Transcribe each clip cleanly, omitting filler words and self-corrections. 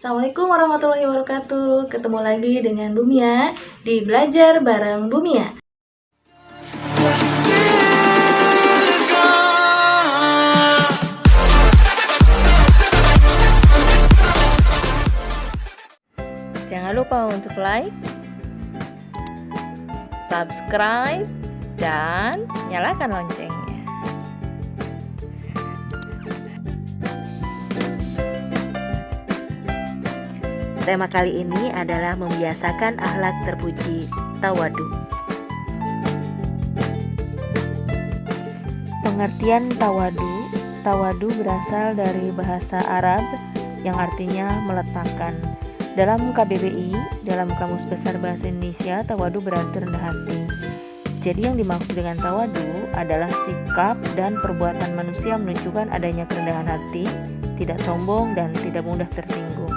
Assalamualaikum warahmatullahi wabarakatuh. Ketemu lagi dengan Bumia di Belajar Bareng Bumia. Jangan lupa untuk like, subscribe, dan nyalakan loncengnya. Tema kali ini adalah membiasakan akhlak terpuji, tawadu. Pengertian tawadu. Tawadu berasal dari bahasa Arab yang artinya meletakkan. Dalam KBBI, dalam Kamus Besar Bahasa Indonesia, tawadu berarti rendah hati. Jadi yang dimaksud dengan tawadu adalah sikap dan perbuatan manusia menunjukkan adanya kerendahan hati, tidak sombong dan tidak mudah tersinggung.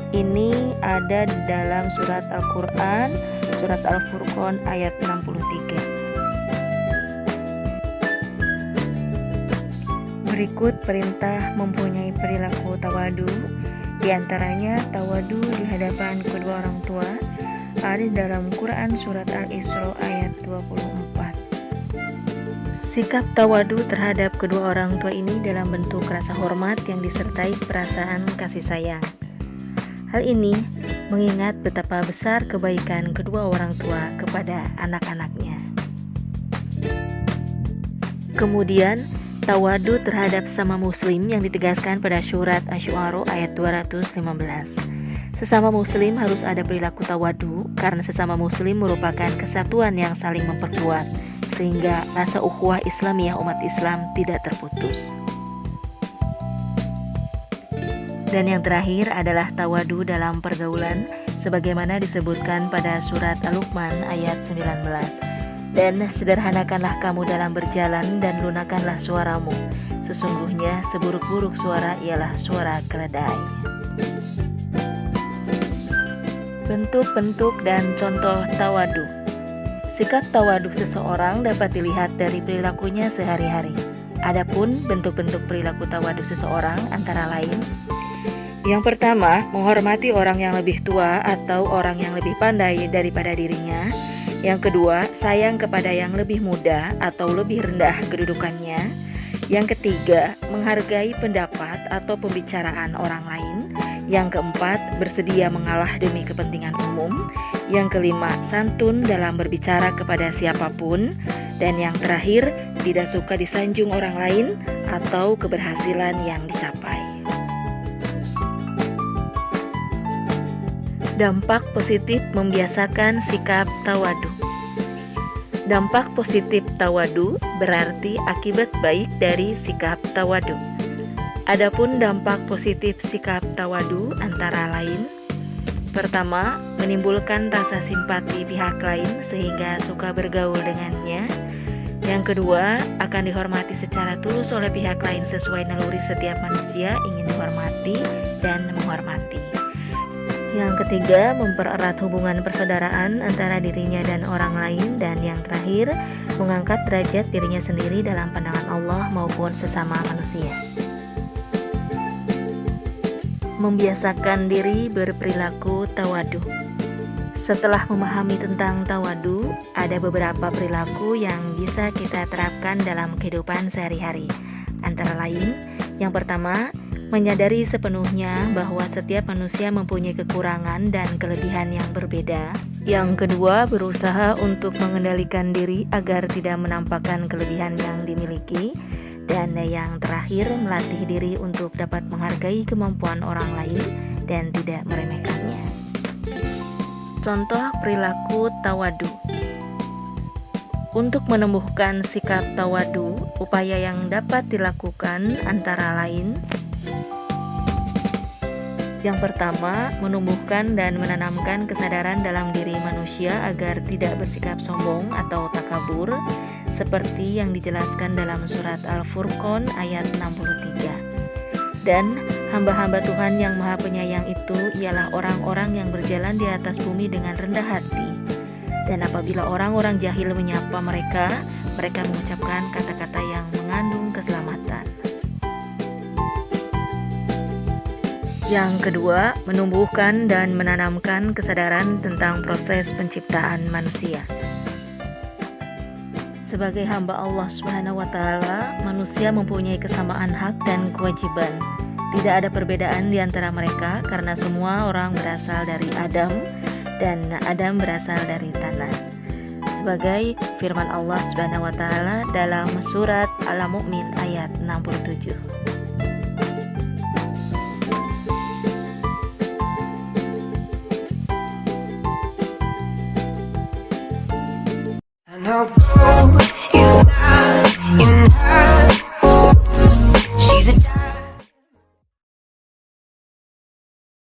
Ini ada dalam surat Al-Quran, surat Al-Furqan ayat 63. Berikut perintah mempunyai perilaku tawadu. Di antaranya tawadu di hadapan kedua orang tua, ada dalam Quran surat Al-Isra ayat 24. Sikap tawadu terhadap kedua orang tua ini dalam bentuk rasa hormat yang disertai perasaan kasih sayang. Hal ini mengingat betapa besar kebaikan kedua orang tua kepada anak-anaknya. Kemudian, tawadu terhadap sesama muslim yang ditegaskan pada surat Asy-Syu'ara ayat 215. Sesama muslim harus ada perilaku tawadu karena sesama muslim merupakan kesatuan yang saling memperkuat, sehingga rasa ukhuwah Islamiyah umat Islam tidak terputus. Dan yang terakhir adalah tawadu dalam pergaulan sebagaimana disebutkan pada surat Al-Luqman ayat 19. Dan sederhanakanlah kamu dalam berjalan dan lunakanlah suaramu. Sesungguhnya seburuk-buruk suara ialah suara keledai. Bentuk-bentuk dan contoh tawadu. Sikap tawadu seseorang dapat dilihat dari perilakunya sehari-hari. Adapun bentuk-bentuk perilaku tawadu seseorang antara lain: yang pertama, menghormati orang yang lebih tua atau orang yang lebih pandai daripada dirinya. Yang kedua, sayang kepada yang lebih muda atau lebih rendah kedudukannya. Yang ketiga, menghargai pendapat atau pembicaraan orang lain. Yang keempat, bersedia mengalah demi kepentingan umum. Yang kelima, santun dalam berbicara kepada siapapun. Dan yang terakhir, tidak suka disanjung orang lain atau keberhasilan yang dicapai. Dampak positif membiasakan sikap tawadu. Dampak positif tawadu berarti akibat baik dari sikap tawadu. Adapun dampak positif sikap tawadu antara lain: pertama, menimbulkan rasa simpati pihak lain sehingga suka bergaul dengannya. Yang kedua, akan dihormati secara tulus oleh pihak lain sesuai naluri setiap manusia ingin dihormati dan menghormati. Yang ketiga, mempererat hubungan persaudaraan antara dirinya dan orang lain. Dan yang terakhir, mengangkat derajat dirinya sendiri dalam pandangan Allah maupun sesama manusia. Membiasakan diri berperilaku tawadu. Setelah memahami tentang tawadu, ada beberapa perilaku yang bisa kita terapkan dalam kehidupan sehari-hari. Antara lain, yang pertama, menyadari sepenuhnya bahwa setiap manusia mempunyai kekurangan dan kelebihan yang berbeda. Yang kedua, berusaha untuk mengendalikan diri agar tidak menampakkan kelebihan yang dimiliki. Dan yang terakhir, melatih diri untuk dapat menghargai kemampuan orang lain dan tidak meremehkannya. Contoh perilaku tawadu. Untuk menumbuhkan sikap tawadu, upaya yang dapat dilakukan antara lain: yang pertama, menumbuhkan dan menanamkan kesadaran dalam diri manusia agar tidak bersikap sombong atau takabur, seperti yang dijelaskan dalam surat Al-Furqan ayat 63. Dan hamba-hamba Tuhan yang Maha Penyayang itu ialah orang-orang yang berjalan di atas bumi dengan rendah hati. Dan apabila orang-orang jahil menyapa mereka, mereka mengucapkan kata-kata yang mengandung keselamatan. Yang kedua, menumbuhkan dan menanamkan kesadaran tentang proses penciptaan manusia. Sebagai hamba Allah Subhanahu wa Ta'ala, manusia mempunyai kesamaan hak dan kewajiban. Tidak ada perbedaan di antara mereka karena semua orang berasal dari Adam dan Adam berasal dari tanah. Sebagai firman Allah Subhanahu wa Ta'ala dalam surat Al-Mu'min ayat 67. I know